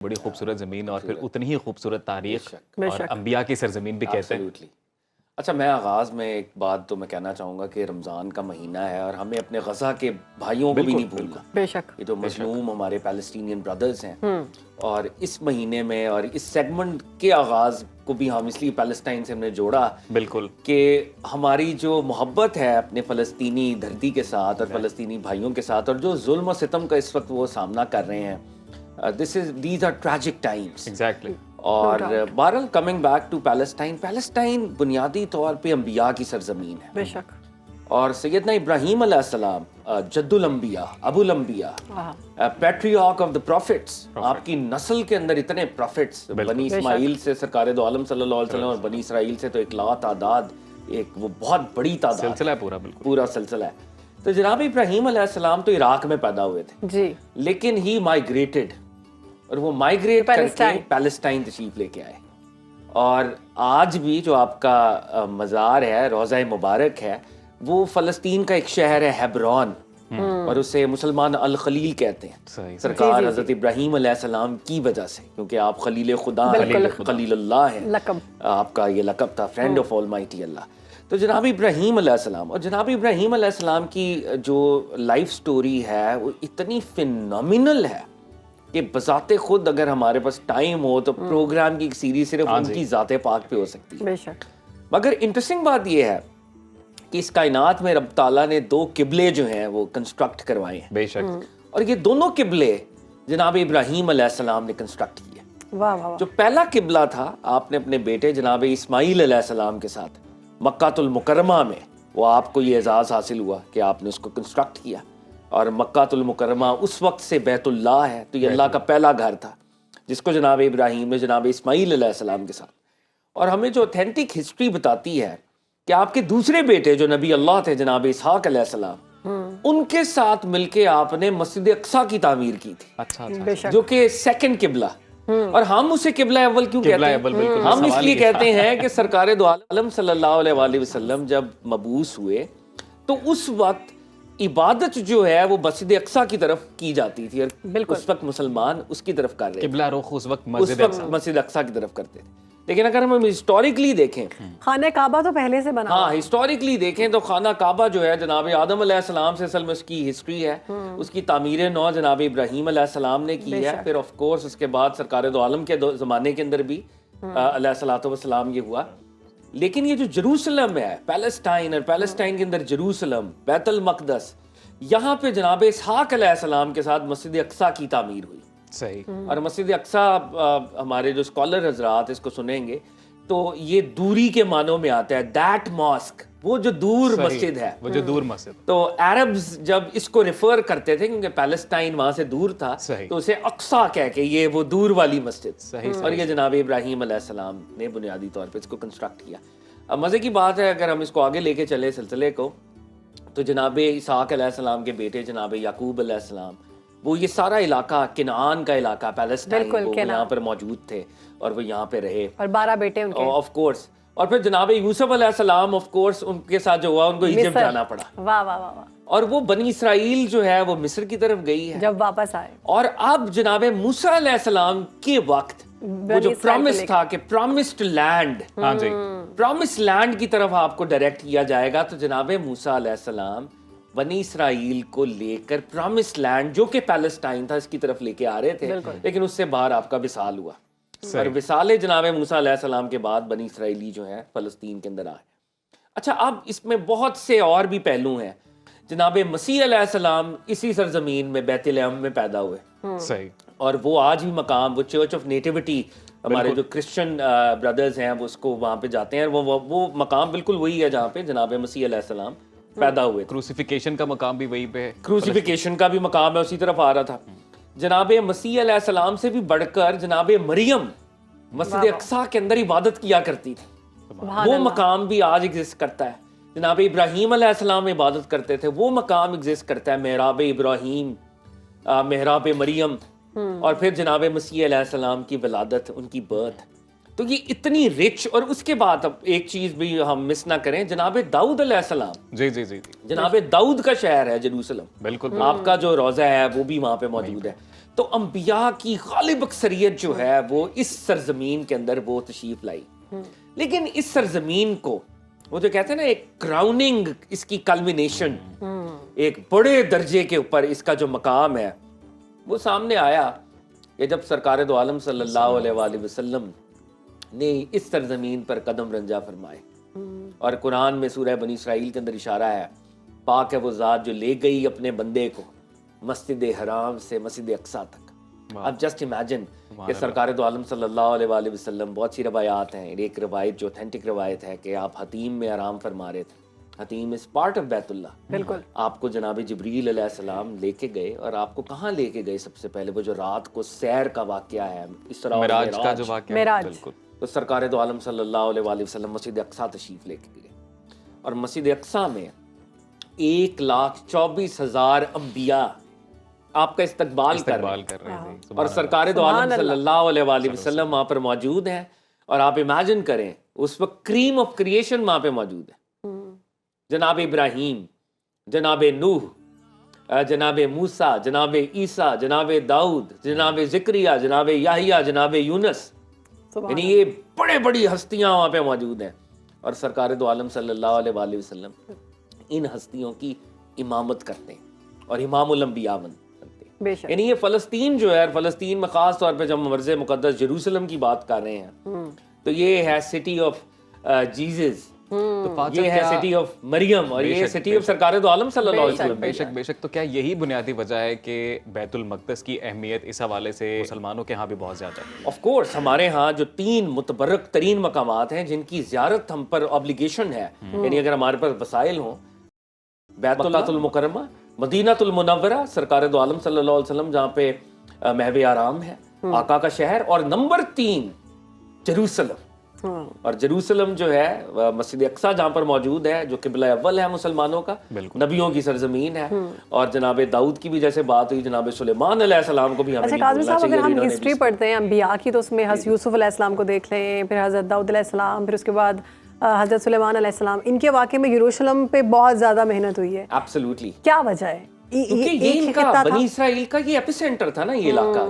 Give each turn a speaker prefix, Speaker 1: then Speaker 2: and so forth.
Speaker 1: بڑی خوبصورت زمین اور پھر اتنی ہی خوبصورت تاریخ
Speaker 2: بے
Speaker 1: اور
Speaker 2: شک۔
Speaker 1: انبیاء کی سرزمین بھی کہتے ہیں.
Speaker 3: Absolutely. اچھا میں آغاز میں ایک بات تو میں کہنا چاہوں گا کہ رمضان کا مہینہ ہے اور ہمیں اپنے غزہ کے بھائیوں کو بھی نہیں بھولنا.
Speaker 2: بے شک۔
Speaker 3: یہ جو مظلوم ہمارے پیلسٹینین برادرز ہیں اور اس مہینے میں اور اس سیگمنٹ کے آغاز کو بھی ہم اس لیے پیلسٹائن سے ہم نے جوڑا
Speaker 1: بالکل
Speaker 3: کہ ہماری جو محبت ہے اپنے فلسطینی دھرتی کے ساتھ اور فلسطینی بھائیوں کے ساتھ اور جو ظلم و ستم کا اس وقت وہ سامنا کر رہے ہیں these are tragic times.
Speaker 1: Exactly.
Speaker 3: اور بہرحال coming back to Palestine, Palestine بنیادی طور پہ انبیاء کی سرزمین ہے
Speaker 2: بے شک۔
Speaker 3: اور سیدنا ابراہیم علیہ السلام جد الانبیاء، ابو الانبیاء، پیٹریارک آف دا پروفٹس، آپ کی نسل کے اندر اتنے پروفٹس، بنی اسماعیل سے سرکار دو عالم صلی اللہ علیہ وسلم اور بنی اسرائیل سے تو ایک لا تعداد، ایک وہ بہت بڑی تعداد
Speaker 1: سلسلہ ہے پورا. بالکل
Speaker 3: پورا سلسلہ ہے. تو جناب ابراہیم علیہ السلام تو عراق میں پیدا ہوئے تھے
Speaker 2: جی،
Speaker 3: لیکن ہی مائیگریٹڈ، اور وہ مائیگریٹ کر کے پیلسٹائن تشریف لے کے آئے. اور آج بھی جو آپ کا مزار ہے، روضہ مبارک ہے، وہ فلسطین کا ایک شہر ہے ہیبرون، اور اسے مسلمان الخلیل کہتے ہیں.
Speaker 1: صحیح.
Speaker 3: سرکار حضرت ابراہیم علیہ السلام کی وجہ سے، کیونکہ آپ خلیل خدا خلیل اللہ ہیں،
Speaker 2: لقب
Speaker 3: آپ کا یہ لقب تھا، فرینڈ آف آل مائٹی اللہ. تو جناب ابراہیم علیہ السلام، اور جناب ابراہیم علیہ السلام کی جو لائف سٹوری ہے وہ اتنی فینومینل ہے کہ بذات خود اگر ہمارے پاس ٹائم ہو تو پروگرام کی ایک سیریز صرف ان کی ذات پاک پہ ہو سکتی ہے.
Speaker 2: بے شک۔
Speaker 3: مگر انٹرسٹنگ بات یہ ہے کہ اس کائنات میں رب تعالیٰ نے دو قبلے جو ہیں وہ کنسٹرکٹ کروائے ہیں،
Speaker 1: بے شک.
Speaker 3: اور یہ دونوں قبلے جناب ابراہیم علیہ السلام نے کنسٹرکٹ کیے.
Speaker 2: واہ واہ واہ۔
Speaker 3: جو پہلا قبلہ تھا، آپ نے اپنے بیٹے جناب اسماعیل علیہ السلام کے ساتھ مکہ المکرمہ میں، وہ آپ کو یہ اعزاز حاصل ہوا کہ آپ نے اس کو کنسٹرکٹ کیا. اور مکہ المکرمہ اس وقت سے بیت اللہ ہے، تو یہ اللہ کا پہلا گھر تھا جس کو جناب ابراہیم نے جناب اسماعیل علیہ السلام کے ساتھ. اور ہمیں جو اوتھینٹک ہسٹری بتاتی ہے کہ آپ کے دوسرے بیٹے جو نبی اللہ تھے جناب اسحاق علیہ السلام، ان کے ساتھ مل کے آپ نے مسجد اقصیٰ کی تعمیر کی تھی،
Speaker 1: اچھا
Speaker 2: بے شک۔
Speaker 3: جو کہ سیکنڈ قبلہ. اور ہم اسے قبلہ اول کیوں کہتے ہیں؟
Speaker 1: بالکل.
Speaker 3: ہم اس لیے کہتے ہیں کہ سرکار دو عالم صلی اللہ علیہ وآلہ وسلم جب مبعوث ہوئے تو اس وقت عبادت جو ہے وہ مسجد اقصیٰ کی طرف کی جاتی تھی، اور اس وقت مسلمان اس کی طرف کر رہے تھے،
Speaker 1: قبلہ رخ اس وقت
Speaker 3: اس وقت مسجد اقصیٰ کی طرف کرتے تھے. لیکن اگر ہم ہسٹوریکلی دیکھیں،
Speaker 2: خانہ کعبہ تو پہلے سے بنا
Speaker 3: ہاں ہسٹوریکلی دیکھیں تو خانہ کعبہ جو ہے جناب آدم علیہ السلام سے اصل میں اس کی ہسٹری ہے، اس کی تعمیر نو جناب ابراہیم علیہ السلام نے کی ہے. پھر آف کورس اس کے بعد سرکار دو عالم کے زمانے کے اندر بھی علیہ الصلوۃ والسلام یہ ہوا. لیکن یہ جو جروسلم ہے، پیلسٹائن، اور پیلسٹائن کے اندر جروسلم، بیت المقدس، یہاں پہ جناب اسحاق علیہ السلام کے ساتھ مسجد اقصیٰ کی تعمیر ہوئی.
Speaker 1: صحیح.
Speaker 3: اور مسجد اقصیٰ ہمارے جو اسکالر حضرات اس کو سنیں گے تو یہ دوری کے معنوں میں آتا ہے، دیٹ ماسک، وہ جو دور مسجد ہے،
Speaker 1: وہ جو دور مسجد.
Speaker 3: تو عربز جب اس کو ریفر کرتے تھے کیونکہ پیلسٹائن وہاں سے دور تھا تو اسے اقصیٰ کہہ کے یہ وہ دور والی مسجد. اور یہ جناب ابراہیم علیہ السلام نے بنیادی طور پہ اس کو کنسٹرکٹ کیا. اب مزے کی بات ہے اگر ہم اس کو آگے لے کے چلے سلسلے کو، تو جناب اسحاق علیہ السلام کے بیٹے جناب یعقوب علیہ السلام، وہ یہ سارا علاقہ کنعان کا علاقہ پیلسٹائن، وہ یہاں پر موجود تھے اور وہ یہاں پہ رہے،
Speaker 2: اور 12 بیٹے ان کے
Speaker 3: آف کورس. اور پھر جناب یوسف علیہ السلام آف کورس ان کے ساتھ جو ہوا ان کو ایجپٹ جانا پڑا.
Speaker 2: واہ واہ واہ واہ۔
Speaker 3: اور وہ بنی اسرائیل جو ہے وہ مصر کی طرف گئی ہے
Speaker 2: جب واپس آئے،
Speaker 3: اور اب جناب موسیٰ علیہ السلام کے وقت وہ جو پرومس تھا کہ پرومسڈ لینڈ،
Speaker 1: ہاں جی،
Speaker 3: پرومس لینڈ کی طرف آپ کو ڈائریکٹ کیا جائے گا. تو جناب موسیٰ علیہ السلام بنی اسرائیل کو لے کر پرومس لینڈ جو کہ پیلسٹائن تھا اس کی طرف لے کے آ رہے تھے، لیکن اس سے باہر آپ کا وصال ہوا. اور وصال جناب موسیٰ علیہ السلام کے بعد بنی اسرائیلی جو ہیں فلسطین کے اندر آئے. اچھا اب اس میں بہت سے اور بھی پہلو ہیں. جناب مسیح علیہ السلام اسی سرزمین میں بیت لحم میں پیدا ہوئے،
Speaker 1: صحیح.
Speaker 3: اور وہ آج بھی مقام، وہ چرچ آف نیٹیوٹی، ہمارے جو کرسچن برادرز ہیں وہ اس کو وہاں پہ جاتے ہیں، وہ مقام بالکل وہی ہے جہاں پہ جناب مسیح علیہ السلام پیدا ہوئے.
Speaker 1: کروسیفیکیشن کا مقام بھی وہی پہ ہے،
Speaker 3: کروسیفیکیشن کا بھی مقام ہے، اسی طرف آ رہا تھا. جناب مسیح علیہ السلام سے بھی بڑھ کر جناب مریم مسجد اقصیٰ کے اندر عبادت کیا کرتی تھی، وہ مقام بھی آج ایگزسٹ کرتا ہے. جناب ابراہیم علیہ السلام عبادت کرتے تھے، وہ مقام ایگزسٹ کرتا ہے، محراب ابراہیم، محراب مریم. اور پھر جناب مسیح علیہ السلام کی ولادت، ان کی برتھ. تو یہ اتنی رچ. اور اس کے بعد اب ایک چیز بھی ہم مس نہ کریں، جناب داؤد علیہ السلام،
Speaker 1: جی جی جی جی،
Speaker 3: جناب داؤد کا شہر ہے جروسلم،
Speaker 1: بالکل.
Speaker 3: آپ کا جو روضہ ہے وہ بھی وہاں پہ موجود ہے. تو انبیاء کی غالب اکثریت جو ہے وہ اس سرزمین کے اندر وہ تشریف لائی. لیکن اس سرزمین کو وہ جو کہتے ہیں نا ایک کراؤننگ، اس کی کلمینیشن، ایک بڑے درجے کے اوپر اس کا جو مقام ہے وہ سامنے آیا کہ جب سرکار دو عالم صلی اللہ علیہ وآلہ وسلم نے اس سرزمین پر قدم رنجا فرمائے. اور قرآن میں سورہ بنی اسرائیل کے اندر اشارہ ہے، پاک ہے وہ ذات جو لے گئی اپنے بندے کو مسجد حرام سے مسجد اقصیٰ تک. اب جسٹ امیجن کہ سرکار دو عالم صلی اللہ علیہ وآلہ وسلم، بہت سی روایات ہیں، ایک روایت جو اوتھینٹک روایت ہے کہ آپ حتیم میں آرام فرما رہے تھے. حتیم از پارٹ آف بیت اللہ.
Speaker 2: بالکل.
Speaker 3: آپ کو جناب جبریل علیہ السلام لے کے گئے، اور آپ کو کہاں لے کے گئے؟ سب سے پہلے وہ جو رات کو سیر کا واقعہ ہے، اسراء اور
Speaker 1: معراج کا جو واقعہ ہے،
Speaker 2: معراج.
Speaker 1: بالکل.
Speaker 3: تو سرکار دو عالم صلی اللہ علیہ وآلہ وسلم مسجد اقصیٰ تشریف لے کے گئے، اور مسجد اقصیٰ میں 1,24,000 انبیاء آپ کا استقبال کر رہے ہیں. اور سرکار دو عالم صلی اللہ علیہ وآلہ وسلم وہاں پر موجود ہیں. اور آپ امیجن کریں اس وقت کریم آف کریشن وہاں پہ موجود ہے. جناب ابراہیم، جناب نوح، جناب موسیٰ، جناب عیسیٰ، جناب داؤد، جناب زکریا، جناب یحییٰ، جناب یونس، یعنی یہ بڑے بڑی ہستیاں وہاں پہ موجود ہیں. اور سرکار دو عالم صلی اللہ علیہ وآلہ وسلم ان ہستیوں کی امامت کرتے ہیں اور امام الانبیاء بنتے ہیں. یعنی یہ فلسطین جو ہے، فلسطین میں خاص طور پہ جب ہم مرز مقدس جیروسلم کی بات کر رہے ہیں تو یہ ہے سٹی آف جیزس، یہ ہے سٹی آف مریم، اور یہ سٹی آف سرکار دو عالم صلی اللہ علیہ وسلم.
Speaker 1: بے شک بے شک. تو کیا یہی بنیادی وجہ ہے کہ بیت المقدس کی اہمیت اس حوالے سے مسلمانوں کے ہاں بھی بہت زیادہ ہے؟
Speaker 3: آف کورس ہمارے ہاں جو 3 متبرک ترین مقامات ہیں جن کی زیارت ہم پر obligation ہے، یعنی اگر ہمارے پاس وسائل ہوں، بیت اللہ المکرمہ، مدینہ المنورہ سرکار دو عالم صلی اللہ علیہ وسلم جہاں پہ محو آرام ہے، آقا کا شہر، اور نمبر 3 جیروسلم. اور جیروسلم جو ہے مسجد اقصیٰ جہاں پر موجود ہے، جو قبلہ اول ہے مسلمانوں کا، نبیوں کی سرزمین ہے. اور جناب داؤد کی بھی جیسے بات ہوئی، جناب سلیمان علیہ السلام کو بھی ہمیں نہیں بھولنا چاہیے.
Speaker 2: اگر ہم ہسٹری پڑھتے ہیں انبیاء کی تو اس میں حضرت یوسف علیہ السلام کو دیکھ لیں، پھر حضرت داؤد علیہ السلام، پھر اس کے بعد حضرت سلیمان علیہ السلام. ان کے واقعے میں یروشلم پہ بہت زیادہ محنت ہوئی ہے.
Speaker 3: ایبسلیوٹلی.
Speaker 2: کیا وجہ ہے؟
Speaker 3: کیونکہ یہ ان کا بنی اسرائیل کا یہ ایپی سینٹر تھا نا، یہ علاقہ.